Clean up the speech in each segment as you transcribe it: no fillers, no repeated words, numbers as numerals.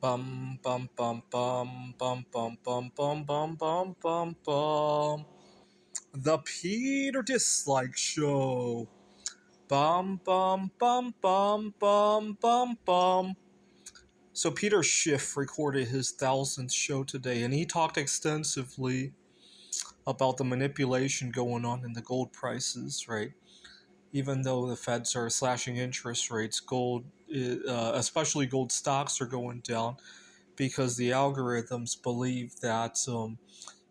Bum bum bum bum bum bum bum bum bum bum bum bum. The Peter Dislike Show. Bum bum bum bum bum bum bum. So Peter Schiff recorded his 1000th show today, and he talked extensively about the manipulation going on in the gold prices, right? Even though the Feds are slashing interest rates, especially gold stocks, are going down because the algorithms believe that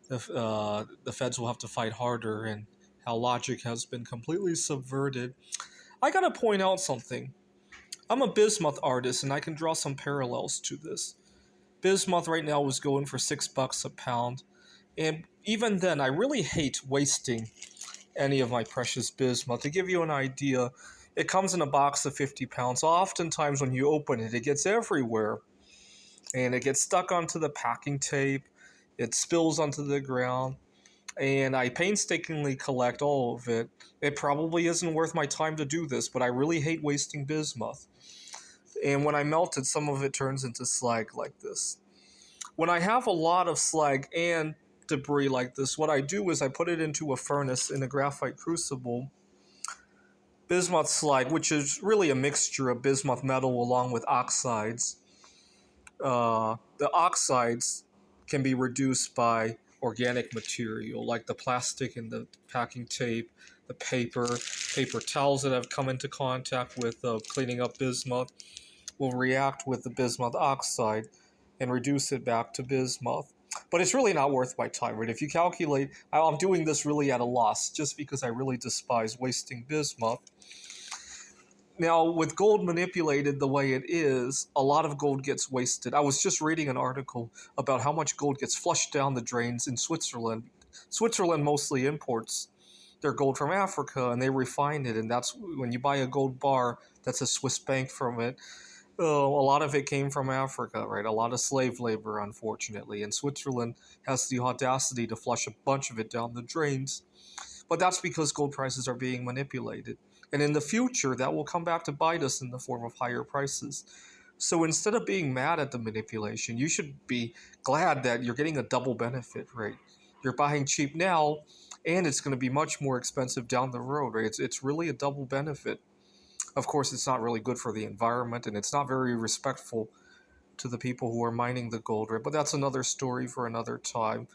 the Feds will have to fight harder, and how logic has been completely subverted. I gotta point out something. I'm a bismuth artist, and I can draw some parallels to this. Bismuth right now was going for $6 a pound, and even then, I really hate wasting any of my precious bismuth. To give you an idea, it comes in a box of 50 pounds. Oftentimes, when you open it, it gets everywhere, and it gets stuck onto the packing tape. It spills onto the ground, and I painstakingly collect all of it. It probably isn't worth my time to do this, but I really hate wasting bismuth. And when I melt it, some of it turns into slag like this. When I have a lot of slag and debris like this, what I do is I put it into a furnace in a graphite crucible. Bismuth slag, which is really a mixture of bismuth metal along with oxides. The oxides can be reduced by organic material like the plastic and the packing tape, the paper towels that have come into contact with cleaning up bismuth will react with the bismuth oxide and reduce it back to bismuth. But it's really not worth my time, right? If you calculate, I'm doing this really at a loss just because I really despise wasting bismuth. Now, with gold manipulated the way it is, a lot of gold gets wasted. I was just reading an article about how much gold gets flushed down the drains in Switzerland. Switzerland mostly imports their gold from Africa, and they refine it, and that's when you buy a gold bar that's a Swiss bank from it. Oh, a lot of it came from Africa, right? A lot of slave labor, unfortunately, and Switzerland has the audacity to flush a bunch of it down the drains. But that's because gold prices are being manipulated. And in the future, that will come back to bite us in the form of higher prices. So instead of being mad at the manipulation, you should be glad that you're getting a double benefit, right? You're buying cheap now, and it's going to be much more expensive down the road, right? It's really a double benefit. Of course, it's not really good for the environment, and it's not very respectful to the people who are mining the gold, right? But that's another story for another time.